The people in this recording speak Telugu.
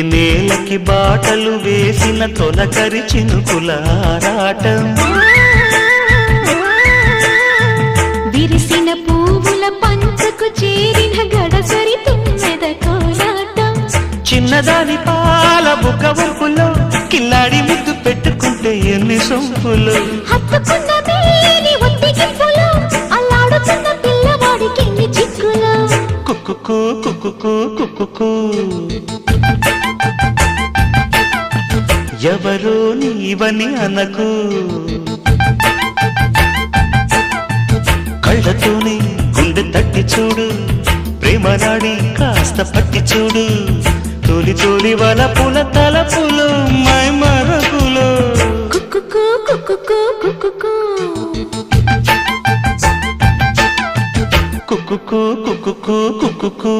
నేలకి బాటలు వేసిన తొలకరి చినుకుల ఆరాటం విరిసిన పువ్వుల పంచకు చేరిన గడసరి తుమ్మెద కోలాటం చిన్నదాని పాల బుక్క వంపులో కిల్లాడి ముద్దు పెట్టుకుంటే ఎన్ని సొంపులు హత్తుకున్న మేని ఒత్తికింపులో అల్లాడుతున్న పిల్లవాడికి ఎన్ని చిక్కులు కుక్కుకు కుక్కుకు కుక్కుకు ఎవరో నీవని అనకు కళ్ళతోనే గుండె తట్టి చూడు ప్రేమ నాడి కాస్త పట్టి చూడు తోలి తోలి వలపుల తలపులు మై మరపులు కుక్కుకు కుక్కుకు కుక్కుకు కుక్కుకు కుక్కుకు కుక్కుకు